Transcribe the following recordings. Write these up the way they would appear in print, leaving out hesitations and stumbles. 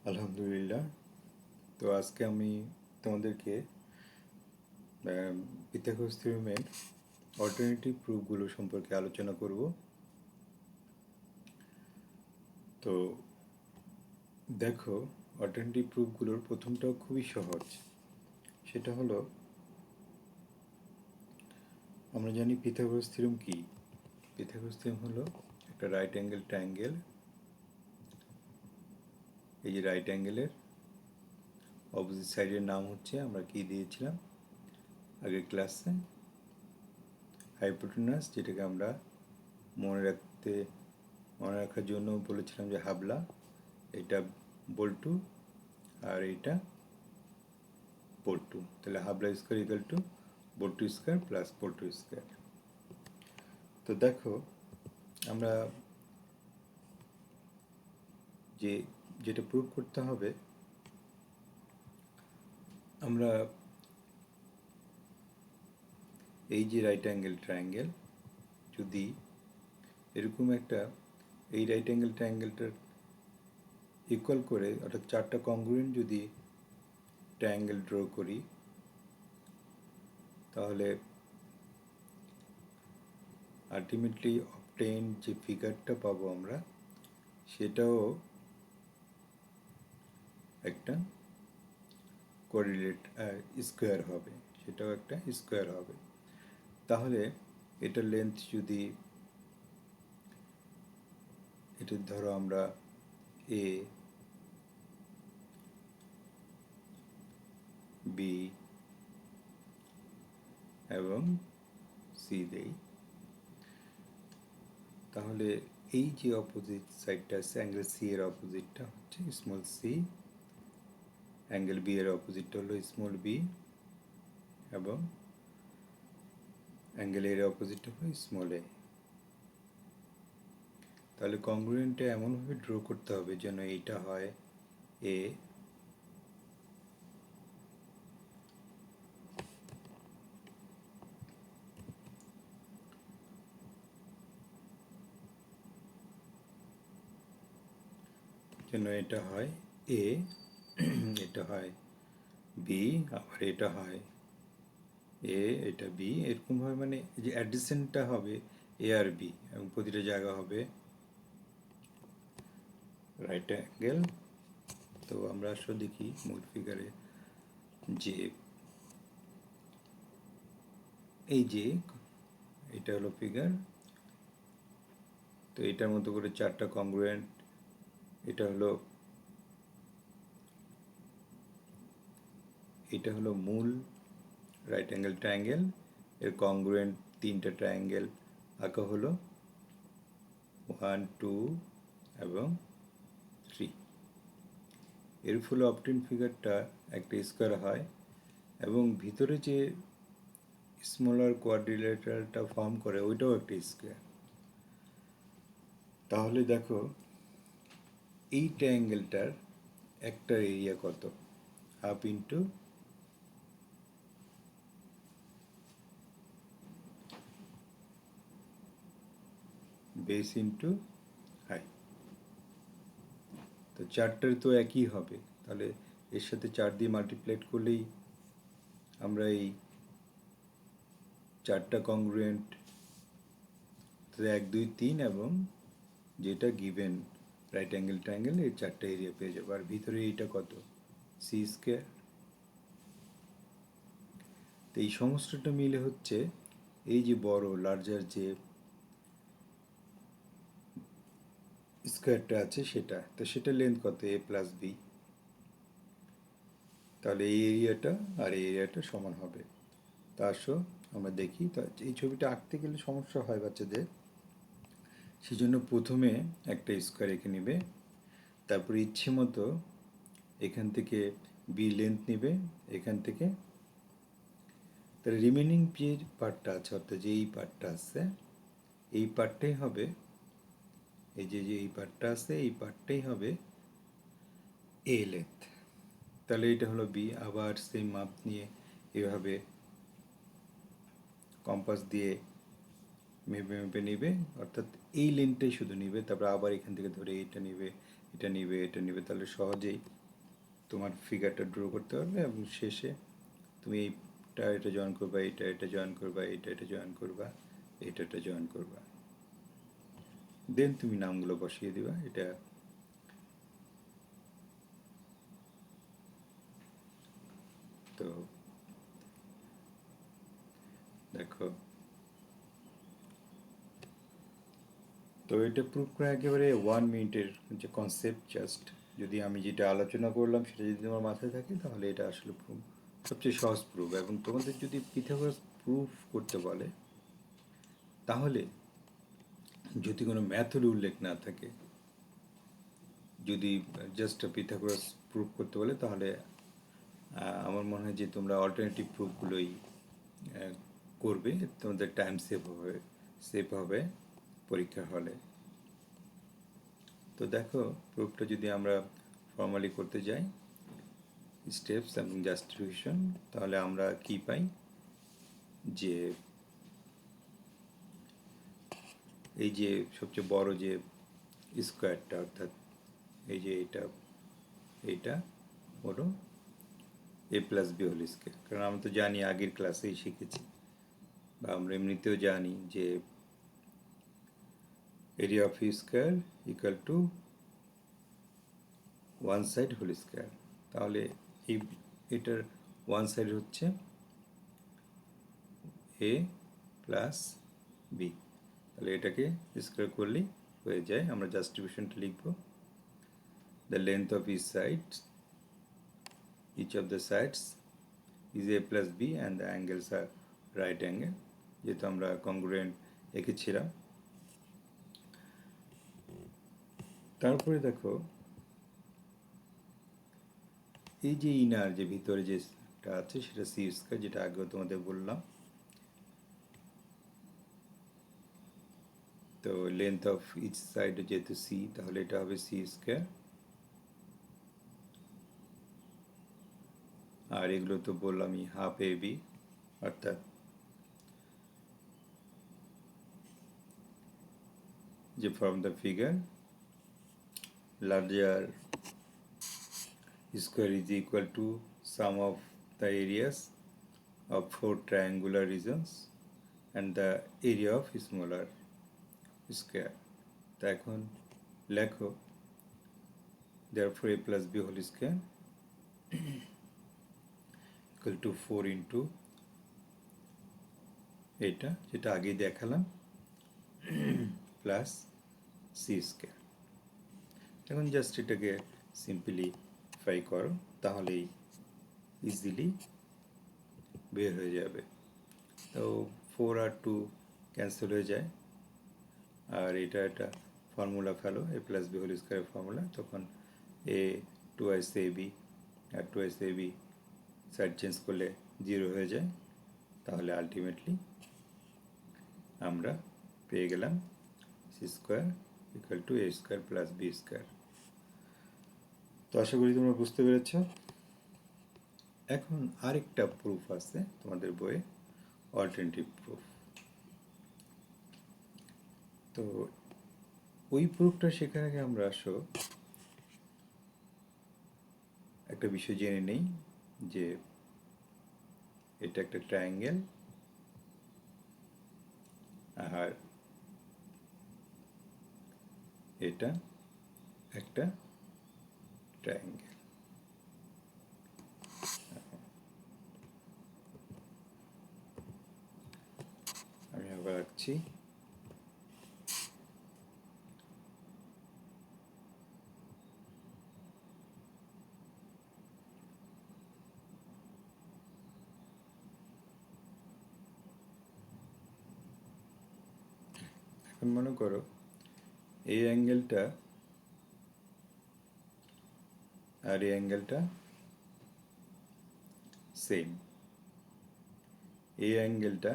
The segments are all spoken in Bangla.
আলহামদুলিল্লাহ। তো আজকে আমি তোমাদেরকে পিথাগোরাস থিওরেমের অল্টারনেটিভ প্রুফগুলো সম্পর্কে আলোচনা করব। তো দেখো, অল্টারনেটিভ প্রুফগুলোর প্রথমটাও খুবই সহজ। সেটা হলো, আমরা জানি পিথাগোরাস থিওরেম কি। পিথাগোরাস থিওরেম হলো একটা রাইট অ্যাঙ্গেল ট্রায়াঙ্গেল। এই যে রাইট অ্যাঙ্গেলের অপোজিট সাইডের নাম হচ্ছে, আমরা কি দিয়েছিলাম আগের ক্লাসে, হাইপোটেনাস, যেটাকে আমরা মনে রাখার জন্য বলেছিলাম যে হাবলা। এটা বল্টু আর এইটা বল্টু, তাহলে Habla square equal to Boltu square plus Boltu square. তো দেখো, আমরা যেটা প্রুভ করতে হবে, আমরা এই যে রাইট অ্যাঙ্গেল ট্রায়াঙ্গেল, যদি এরকম একটা এই রাইট অ্যাঙ্গেল ট্রায়াঙ্গেলটার ইকুয়াল করে, অর্থাৎ চারটা কংগ্রুয়েন্ট যদি ট্রায়াঙ্গেল ড্র করি, তাহলে আলটিমেটলি অবটেইন যে ফিগারটা পাবো আমরা, সেটাও একটা কোঅর্ডিনেট স্কোয়ার হবে, সেটাও একটা স্কোয়ার হবে। তাহলে এটার লেন্থ যদি, এটা ধরো আমরা এ বি এবং সি দেই, তাহলে এই যে অপোজিট সাইডটা আছে, অ্যাঙ্গেল সি এর অপোজিটটা হচ্ছে স্মল সি, অ্যাঙ্গেল বি এর অপোজিটটা হলো স্মল বি, এবং অ্যাঙ্গেল এর অপোজিটটা হলো স্মল এ। তাহলে কংগ্রুয়েন্টটা এমনভাবে ড্র করতে হবে যেন এইটা হয় এ, যেন এটা হয় এ, এটা হয় বি, আবার এটা হয় এ, এটা বি, এরকমভাবে, মানে যে অ্যাডিসেন্টটা হবে এ আর বি, এবং প্রতিটা জায়গা হবে রাইট অ্যাঙ্গেল। তো আমরা আসলে দেখি মূল ফিগারে যে এই যে এটা হলো ফিগার। তো এটার মতো করে চারটা কংগ্রুয়েন্ট, এটা হলো মূল রাইট অ্যাঙ্গেল ট্রায়াঙ্গেল, এর কংগ্রুয়েন্ট তিনটা ট্রায়াঙ্গেল আঁকা হলো 1, 2 এবং 3। এর ফলে অবটেইন ফিগারটা একটা স্কোয়ার হয়, এবং ভিতরে যে স্মলার কোয়াড্রিল্যাটারালটা ফর্ম করে ওইটাও একটা স্কোয়ার। তাহলে দেখো, এই ট্রায়াঙ্গেলটার একটা এরিয়া কত? Half into base into height. তো চারটার তো একই হবে, তাহলে এর সাথে 4 দিয়ে মাল্টিপ্লাই করলেই আমরা এই চারটা কংগ্রুয়েন্ট 1, 2, 3 এবং যেটা গিভেন রাইট অ্যাঙ্গেল ট্রায়াঙ্গেল, এই চারটা এরিয়া পেয়ে যাবো। আর ভিতরে এইটা কত? C square. তো এই সমস্তটা মিলে হচ্ছে এই যে বড় লার্জার যে স্কোয়ারটা আছে সেটা। তো সেটা লেন্থ কত? এ প্লাস বি। তাহলে এই এরিয়াটা আর এই এরিয়াটা সমান হবে। তা আসো আমরা দেখি। তা এই ছবিটা আঁকতে গেলে সমস্যা হয় বাচ্চাদের, সেজন্য প্রথমে একটা স্কোয়ার এঁকে নেবে, তারপরে ইচ্ছে মতো এখান থেকে বি লেন্থ নেবে, এখান থেকে তার রিমেনিং যে পার্টটা আছে, অর্থাৎ যে এই পার্টটা আছে, এই পার্টটাই হবে, এই যে এই পার্টটা আছে, এই পার্টটাই হবে এ লেন্থ। তাহলে এটা হলো বি। আবার সেই মাপ নিয়ে এভাবে কম্পাস দিয়ে মেপে মেপে নিবে, অর্থাৎ এই লেন্থটাই শুধু নিবে, তারপর আবার এখান থেকে ধরে এটা নিবে, এটা নিবে, এটা নিবে, তাহলে সহজেই তোমার ফিগারটা ড্র করতে পারবে এবং শেষে তুমি এটা জয়েন করবা, এটা জয়েন করবা, এটা জয়েন করবা, এটা জয়েন করবা, দেন তুমি নামগুলো বসিয়ে দিবা। এটা তো দেখো, তো এটা প্রুভ করা একেবারে 1 মিনিটের যে কনসেপ্ট। জাস্ট যদি আমি যেটা আলোচনা করলাম সেটা যদি তোমার মাথায় থাকে তাহলে এটা আসলে প্রুফ, সবচেয়ে সহজ প্রুফ। এবং তোমাদের যদি পিথাগোরাস প্রুফ করতে বলে, তাহলে যদি কোনো ম্যাথড উল্লেখ না থাকে, যদি জাস্ট পিথাগোরাস প্রুফ করতে বলে, তাহলে আমার মনে হয় যে তোমরা অল্টারনেটিভ প্রুফগুলোই করবে, তোমাদের টাইম সেভ হবে পরীক্ষার হলে। তো দেখো, প্রুফটা যদি আমরা ফর্মালি করতে যাই, স্টেপস এবং জাস্টিফিকেশন, তাহলে আমরা কি পাই যে এই যে সবচেয়ে বড় যে স্কোয়ারটা, অর্থাৎ এই যে এইটা হলো a plus B whole square. কারণ আমরা তো জানি, আগের ক্লাসেই শিখেছি, বা আমরা এমনিতেও জানি যে area of U square equal to one side whole square. তাহলে এটার ওয়ান সাইড হচ্ছে এ প্লাস বি, তাহলে এটাকে স্কোয়ার করলেই হয়ে যায়। আমরা জাস্টিফিকেশনটা লিখব, the length of each of the sides is a plus b and the angles are right angle, যেহেতু আমরা কংগ্রুয়েন্ট এঁকেছিলাম। তারপরে দেখো, এই যে ইনার যে ভিতরে যেটা আছে সেটা সি স্কোয়ার, যেটা আগেও তোমাদের বললাম। তো লেন্থ অফ ইচ সাইড যেহেতু সি, তাহলে এটা হবে সি স্কোয়ার। আর এগুলো তো বললামই, হাফ এ বি, অর্থাৎ যে from the figure larger square is equal to sum of the areas of 4 triangular regions and the area of smaller square. তো এখন লেখো, therefore a plus b whole square equal to 4 into এটা যেটা আগে দেখালাম প্লাস সি স্কোয়ার। এখন জাস্ট এটাকে সিম্পলিফাই করো, তাহলেই ইজিলি বের হয়ে যাবে। তো 4 আর 2 ক্যান্সেল হয়ে যায়, আর এটা একটা ফর্মুলা ফেলো, এ প্লাস বি হোল স্কোয়ারের ফর্মুলা, তখন এ টুয়াইস এ বি, আর twice A B side change করলে 0 হয়ে যায়। তাহলে আলটিমেটলি আমরা পেয়ে গেলাম C square equal to A square plus B square. তো আশা করি তোমরা বুঝতে পেরেছ। এখন আরেকটা প্রুফ আছে তোমাদের বইয়ে, অল্টারনেটিভ প্রুফ। তো ওই প্রুফটা শেখার আগে আমরা একটা বিষয় জেনে নেই, যে এটা একটা ট্রায়াঙ্গেল, আর এটা একটা ট্রায়াঙ্গেল। আমি আবার রাখছি। এখন মনে করো এই অ্যাঙ্গেলটা আর এই অ্যাঙ্গেলটা সেম, এই অ্যাঙ্গেলটা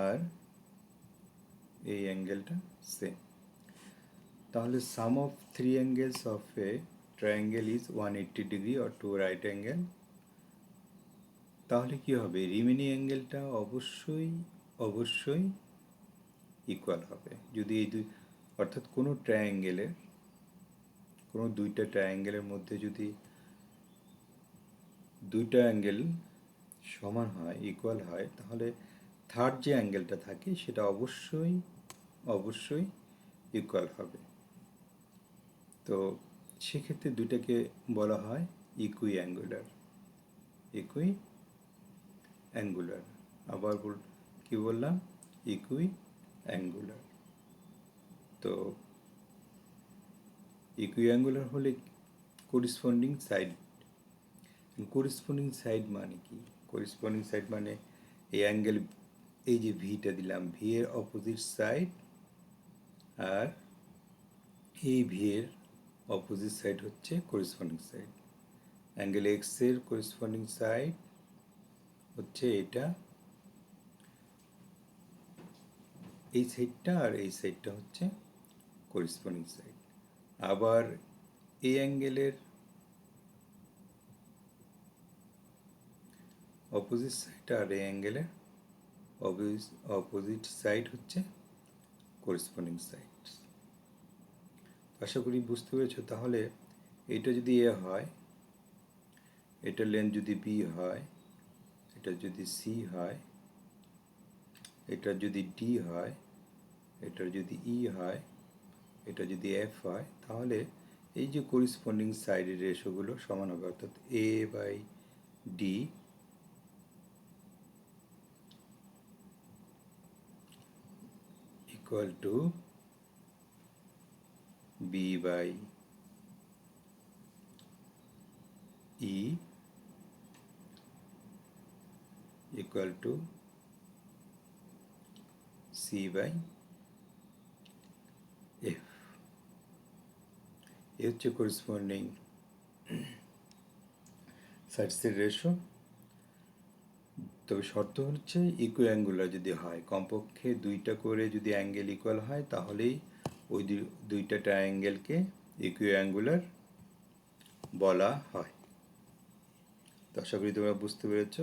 আর এই অ্যাঙ্গেলটা সেম। তাহলে sum of 3 angles of a triangle is 180 degree or 2 right angle. তাহলে কি হবে, রিমেনিং অ্যাঙ্গেলটা অবশ্যই ইকুয়াল হবে। যদি এই দুই, অর্থাৎ কোনো কোনো দুইটা ট্রায়াঙ্গেলের মধ্যে যদি দুইটা অ্যাঙ্গেল সমান হয়, ইকুয়াল হয়, তাহলে থার্ড যে অ্যাঙ্গেলটা থাকে সেটা অবশ্যই অবশ্যই ইকুয়াল হবে। তো সেক্ষেত্রে দুইটাকে বলা হয় ইকুই অ্যাঙ্গুলার। ইকুই অ্যাঙ্গুলার, আবার কি বললাম? ইকুই অ্যাঙ্গুলার। তো ইকুই অ্যাঙ্গুলার হলে করিসপন্ডিং সাইড। করিসপন্ডিং সাইড মানে কি? করিসপন্ডিং সাইড মানে এই অ্যাঙ্গেল, এই যে ভিটা দিলাম, ভি এর অপোজিট সাইড আর এই ভি এর অপোজিট সাইড হচ্ছে করিসপন্ডিং সাইড। অ্যাঙ্গেল এক্স এর করিসপন্ডিং সাইড হচ্ছে এটা, এই সাইডটা, আর এই সাইডটা হচ্ছে করিসপন্ডিং সাইড। আবার এই অ্যাঙ্গেলের অপোজিট সাইড আর এই অ্যাঙ্গেলের অপোজিট সাইড হচ্ছে করিসপন্ডিং সাইড। আশা করি বুঝতে পেরেছো। তাহলে এটা যদি এ হয়, এটার লেন্থ যদি বি হয়, এটা যদি সি হয়, এটা যদি ডি হয়, এটার যদি ই হয়, এটা যদি এফ হয়, তাহলে এই যে করিসপন্ডিং সাইডের রেশোগুলো সমান হবে, অর্থাৎ A by D equal to B by E equal to C by F. এ হচ্ছে করিসপন্ডিং সাইডসের রেশো। তবে শর্ত হচ্ছে ইকুয়াঙ্গুলার যদি হয়, কমপক্ষে দুইটা করে যদি অ্যাঙ্গেল ইকুয়াল হয়, তাহলেই ওই দুইটা ট্রায়াঙ্গেলকে ইকুয়াঙ্গুলার বলা হয়। তো আশা করি তোমরা বুঝতে পেরেছ।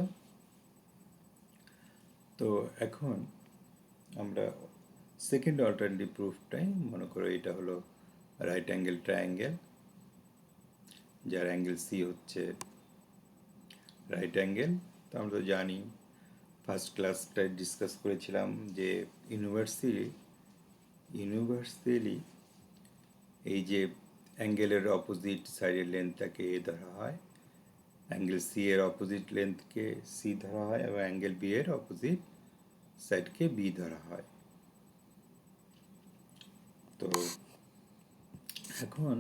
তো এখন আমরা সেকেন্ড অল্টারনেটিভ প্রুফটাই মনে করো, এটা হলো রাইট অ্যাঙ্গেল ট্রায়াঙ্গেল, যার অ্যাঙ্গেল সি হচ্ছে রাইট অ্যাঙ্গেল। তো আমরা তো জানি, ফার্স্ট ক্লাসটায় ডিসকাস করেছিলাম যে ইউনিভার্সালি এই যে অ্যাঙ্গেলের অপোজিট সাইডের লেন্থটাকে এ ধরা হয়, অ্যাঙ্গেল সি এর অপোজিট লেন্থকে সি ধরা হয়, এবং অ্যাঙ্গেল বি এর অপোজিট সাইডকে বি ধরা হয়। তো এখন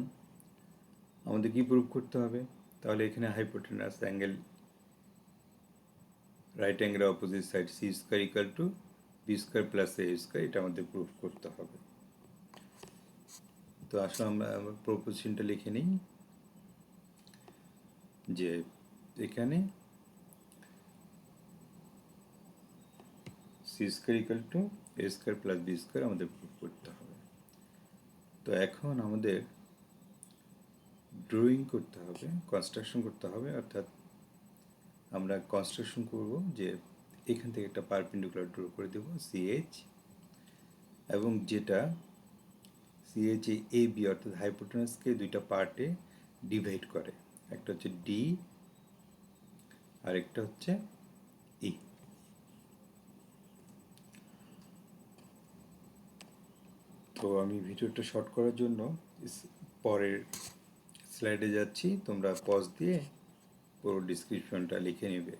আমাদের কি প্রুভ করতে হবে? তাহলে এখানে hypotenuse angle right angle opposite side C square equal to B square plus A square, এটা আমাদের প্রুভ করতে হবে। তো আসলে আমরা প্রপোজিশনটা লিখে নিই, যে এখানে C square equal to A square plus B square আমাদের প্রুভ করতে হবে। তো এখন আমাদের ড্রয়িং করতে হবে, কনস্ট্রাকশন করতে হবে, অর্থাৎ আমরা কনস্ট্রাকশন করব যে এখান থেকে একটা পারপেন্ডিকুলার ড্র করে দেব সিএইচ, এবং যেটা সিএইচ এ বি অর্থাৎ হাইপোটেনাসকে দুইটা পার্টে ডিভাইড করে, একটা হচ্ছে ডি আর একটা হচ্ছে ই। তো আমি ভিডিওটা শর্ট করার জন্য পরের স্লাইডে যাচ্ছি, তোমরা পজ দিয়ে পুরো ডিসক্রিপশনটা লিখে নেবে।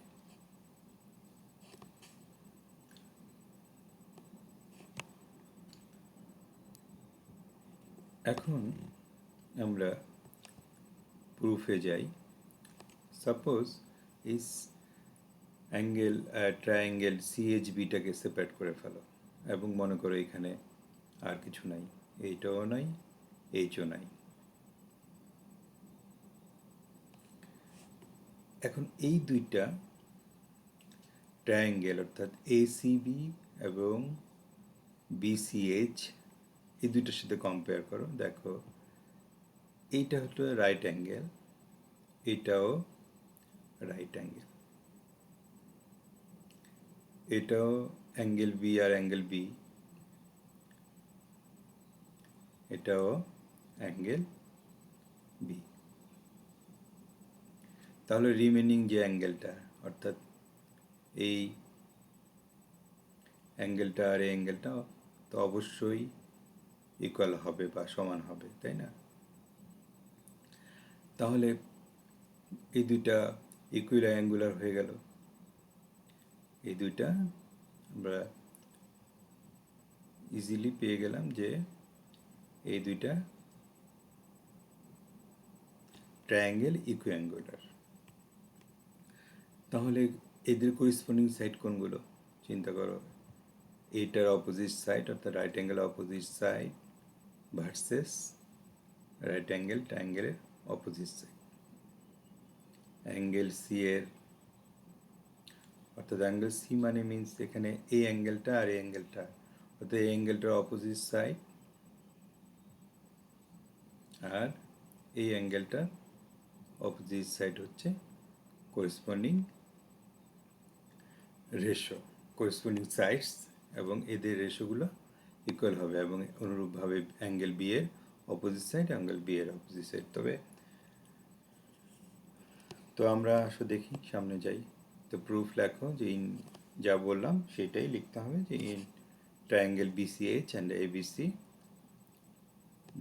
এখন আমরা প্রুফে যাই। সাপোজ এই অ্যাঙ্গেল ট্রায়াঙ্গেল সিএইচবিটাকে সেপারেট করে ফেলো, এবং মনে করো এখানে আর কিছু নাই, এইটাও নাই, এইচও নাই। এখন এই দুইটা ট্রায়াঙ্গেল অর্থাৎ এসিবি এবং বিসিএইচ, এই দুইটার সাথে কম্পেয়ার করো। দেখো এইটা হলো রাইট অ্যাঙ্গেল, এটাও রাইট অ্যাঙ্গেল, এটাও অ্যাঙ্গেল বি আর অ্যাঙ্গেল বি, এটাও অ্যাঙ্গেল বি। তাহলে রিমেনিং যে অ্যাঙ্গেলটা, অর্থাৎ এই অ্যাঙ্গেলটা আর এই অ্যাঙ্গেলটা তো অবশ্যই ইকুয়াল হবে বা সমান হবে, তাই না? তাহলে এই দুইটা ইকুইল্যাঙ্গুলার হয়ে গেল। এই দুইটা আমরা ইজিলি পেয়ে গেলাম যে এই দুইটা ট্রায়াঙ্গেল ইকুইঅ্যাঙ্গুলার। তাহলে এদের করিসপন্ডিং সাইড কোনগুলো চিন্তা করো। এইটার অপোজিট সাইড অর্থাৎ right angle opposite side versus right angle ট্রায়াঙ্গেলের অপোজিট সাইড। অ্যাঙ্গেল সি এর অর্থাৎ অ্যাঙ্গেল সি মানে মিনস এখানে এই অ্যাঙ্গেলটা আর এই অ্যাঙ্গেলটা, অর্থাৎ এই অ্যাঙ্গেলটার অপোজিট সাইড আর এই অ্যাঙ্গেলটার অপোজিট সাইড হচ্ছে করিসপন্ডিং রেশো, করিসপন্ডিং সাইডস, এবং এদের রেশোগুলো ইকুয়াল হবে এবং অনুরূপভাবে অ্যাঙ্গেল বি এর অপোজিট সাইড অ্যাঙ্গেল বি এর অপোজিট সাইড। তো আমরা আসলে দেখি, সামনে যাই। তো প্রুফ লেখো যে ইন যা বললাম সেটাই লিখতে হবে যে in triangle BCH and ABC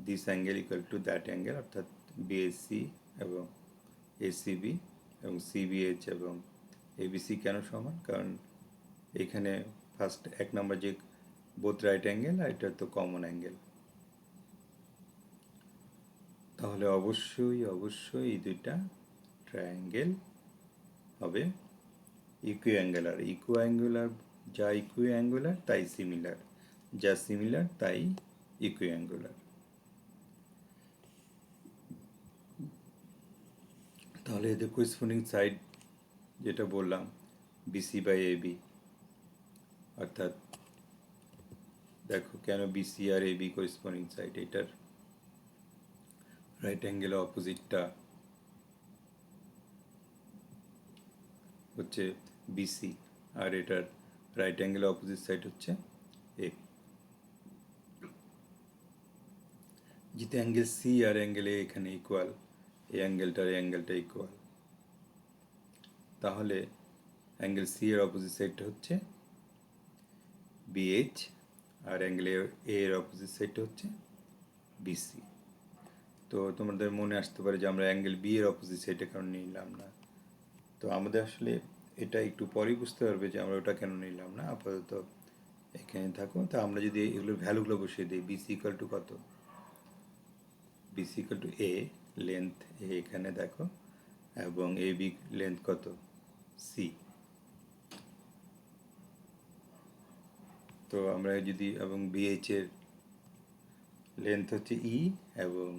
this angle equal to that angle, অর্থাৎ বিএসসি এবং এসিবি এবং সিবিএইচ এবং এবিসি কেন সমান, কারণ এখানে ফার্স্ট এক নম্বর যে বোথ রাইট অ্যাঙ্গেল আর এটা তো কমন অ্যাঙ্গেল। তাহলে অবশ্যই এই দুইটা ট্রায়াঙ্গেল হবে ইকুইঅ্যাঙ্গুলার। ইকুইঅ্যাঙ্গুলার যা ইকুইঅ্যাঙ্গুলার তাই সিমিলার, যা সিমিলার তাই ইকুইঅ্যাঙ্গুলার। তাহলে এদের করিসপন্ডিং সাইড যেটা বললাম বিসি বাই এবি, অর্থাৎ দেখো কেন বিসি আর এবি করিসপন্ডিং সাইড, এটার রাইট অ্যাঙ্গেল অপোজিটটা হচ্ছে বিসি আর এটার রাইট অ্যাঙ্গেল অপোজিট সাইড হচ্ছে এবি। যেহেতু অ্যাঙ্গেল সি আর অ্যাঙ্গেল এ এখানে ইকুয়াল, এই অ্যাঙ্গেলটার অ্যাঙ্গেলটা ইকুয়াল, তাহলে অ্যাঙ্গেল সি এর অপোজিট সাইডটা হচ্ছে বিএইচ আর অ্যাঙ্গেল এ এর অপোজিট সাইডটা হচ্ছে বিসি। তো তোমাদের মনে আসতে পারে যে আমরা অ্যাঙ্গেল বি এর অপোজিট সাইডে কেন নিলাম না। তো আমাদের আসলে এটা একটু পরেই বুঝতে পারবে যে আমরা ওটা কেন নিলাম না, আপাতত এখানে থাকো। তা আমরা যদি এগুলোর ভ্যালুগুলো বসিয়ে দিই, বিসি ইকুয়াল টু কত, BC equal to A, length A এখানে দেখো, এবং এ বি লেন্থ কত সি। তো আমরা যদি, এবং বিএইচ এর লেন্থ হচ্ছে ই এবং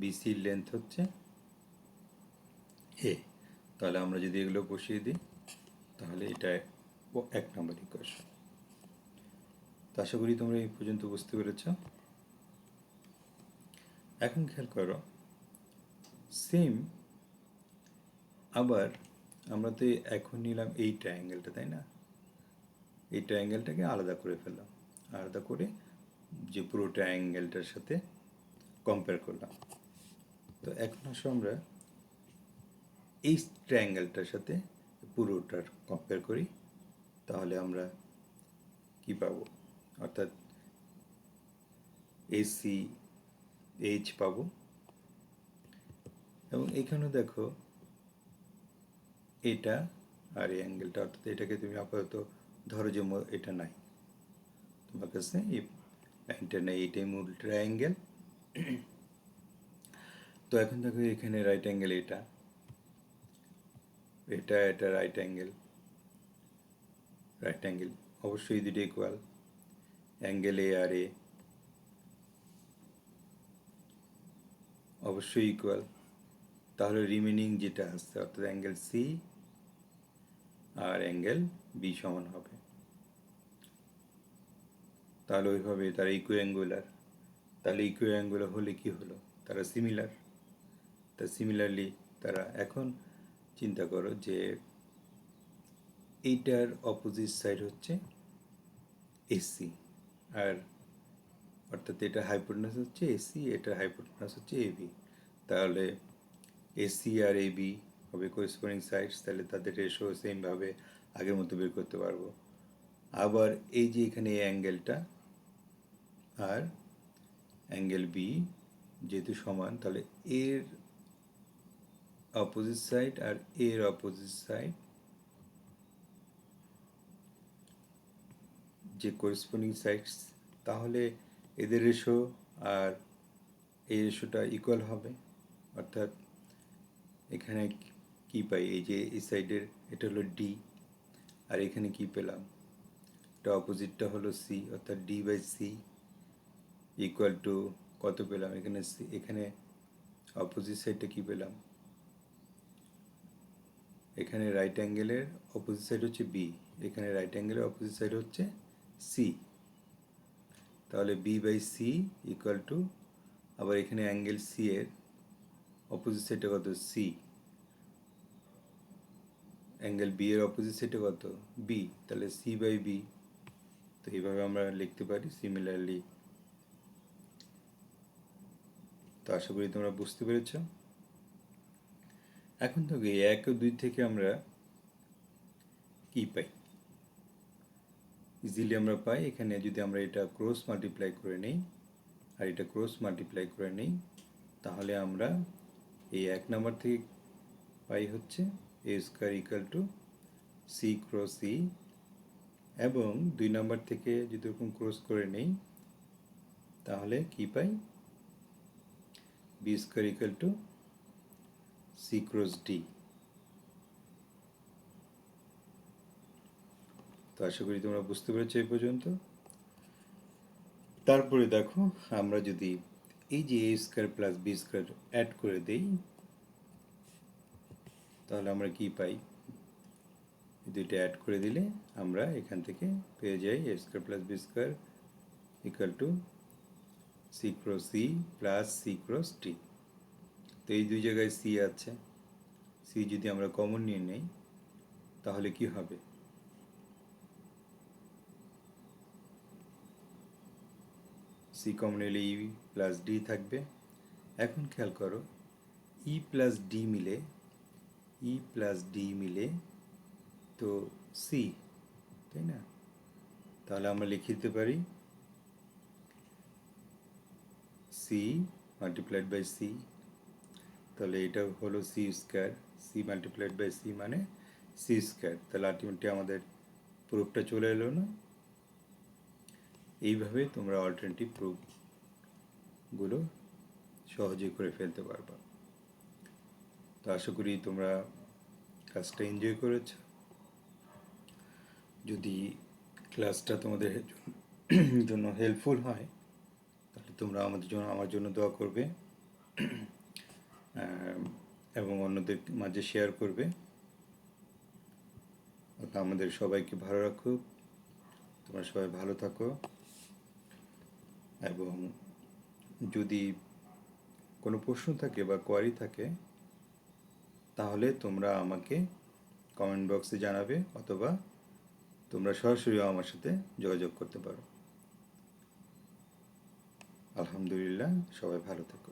বিসির লেন্থ হচ্ছে এ, তাহলে আমরা যদি এগুলো বসিয়ে দিই তাহলে এটা এক নম্বর ইকুয়েশন। তো আশা করি তোমরা এই পর্যন্ত বুঝতে পেরেছ। এখন খেয়াল করো, সেম আবার আমরা তো এখন নিলাম এই ট্রায়াঙ্গেলটা, তাই না? এই ট্রায়াঙ্গেলটাকে আলাদা করে ফেললাম, আলাদা করে যে পুরো ট্রায়াঙ্গেলটার সাথে কম্পেয়ার করলাম। তো এখন আসো আমরা এই ট্রায়াঙ্গেলটার সাথে পুরোটার কম্পেয়ার করি, তাহলে আমরা কি পাবো, অর্থাৎ এসি এইচ পাবো। এবং এখানে দেখো এটা আর এই অ্যাঙ্গেলটা, অর্থাৎ এটাকে তুমি আপাতত ধরো যে এটা নাই তোমার কাছে, এটা নেই, এটাই মূল ট্রায়াঙ্গেল। তো এখন দেখো এখানে রাইট অ্যাঙ্গেল এটা এটা এটা রাইট অ্যাঙ্গেল অবশ্যই দুটো ইকুয়াল, অ্যাঙ্গেল এ আর এ অবশ্যই ইকুয়াল। তাহলে রিমেনিং যেটা আসছে অর্থাৎ অ্যাঙ্গেল সি আর অ্যাঙ্গেল বি সমান হবে। তাহলে ওইভাবে তারা ইকুইঅ্যাঙ্গুলার। তাহলে ইকুইঅ্যাঙ্গুলার হলে কি হলো, তারা সিমিলার। তা সিমিলারলি তারা, এখন চিন্তা করো যে এইটার অপোজিট সাইড হচ্ছে এসি, আর অর্থাৎ এটার হাইপোটেনাস হচ্ছে এসি, এটার হাইপোটেনাস হচ্ছে এবি। তাহলে এসি আর এবি হবে করেসপন্ডিং সাইডস, তাহলে তাদের রেশিও সেমভাবে আগের মতো বের করতে পারবো। আবার এই যে এখানে এই অ্যাঙ্গেলটা আর অ্যাঙ্গেল বি যেহেতু সমান, তাহলে এর অপোজিট সাইড আর এর অপোজিট সাইড যে করেসপন্ডিং সাইডস, তাহলে এদের রেশিও আর এই রেশিওটা ইকুয়াল হবে। অর্থাৎ এখানে কি পাই, এই যে এই সাইডের এটা হলো ডি, আর এখানে কি পেলাম, এটা অপোজিটটা হলো সি, অর্থাৎ D by C equal to কত পেলাম, এখানে সি, এখানে অপোজিট সাইডটা কি পেলাম, এখানে রাইট অ্যাঙ্গেলের অপোজিট সাইড হচ্ছে বি, এখানে রাইট অ্যাঙ্গেলের অপোজিট সাইড হচ্ছে সি, তাহলে B by C equal to, আবার এখানে অ্যাঙ্গেল সি এর অপোজিট সাইডটা কত, সি, অ্যাঙ্গেল বি এর অপোজিট সাইডটা কত, বি, তাহলে সি বাই বি। তো এইভাবে আমরা লিখতে পারি সিমিলারলি। তো আশা করি তোমরা বুঝতে পেরেছ। এখন থেকে 1 ও 2 থেকে আমরা কি পাই, ইজিলি আমরা পাই, এখানে যদি আমরা এটা ক্রস মাল্টিপ্লাই করে নিই আর এটা ক্রস মাল্টিপ্লাই করে নিই, তাহলে আমরা এই 1 নাম্বার থেকে পাই হচ্ছে A square equal to C cross E, এবং 2 নাম্বার থেকে যদি এরকম ক্রস করে নিই তাহলে কি পাই, B square equal to C cross D. তো আশা করি তোমরা বুঝতে পেরেছো এই পর্যন্ত। তারপরে দেখো, আমরা যদি এই যে A square plus B square add করে দেই, তাহলে আমরা কি পাই, দুইটা অ্যাড করে দিলে আমরা এখান থেকে পেয়ে যাই A square plus B square equal to C cross C plus C cross T. তো এই দুই জায়গায় সি আছে, সি যদি আমরা কমন নিয়ে নেই তাহলে কি হবে, সি কমন নিলে ই প্লাস ডি থাকবে। এখন খেয়াল করো, ই প্লাস ডি মিলে তো সি, তাই না? তাহলে আমরা লিখে দিতে পারি সি মাল্টিপ্লাইড বাই সি, তাহলে এটা হলো C square, C multiplied by C মানে সি স্কোয়ার, তাহলে আলটিমেটলি আমাদের প্রুফটা চলে এলো না? এইভাবে তোমরা অল্টারনেটিভ প্রুফগুলো সহজে করে ফেলতে পারবা। তো আশা করি তোমরা ক্লাসটা এনজয় করেছ। যদি ক্লাসটা তোমাদের জন্য হেল্পফুল হয় তাহলে তোমরা আমার জন্য দোয়া করবে এবং অন্যদের মাঝে শেয়ার করবে। আমাদের সবাইকে ভালো রাখুক, তোমরা সবাই ভালো থাকো, এবং যদি কোনো প্রশ্ন থাকে বা কোয়ারি থাকে তাহলে তোমরা আমাকে কমেন্ট বক্সে জানাবে, অথবা তোমরা সরাসরিও আমার সাথে যোগাযোগ করতে পারো। আলহামদুলিল্লাহ, সবাই ভালো থেকো।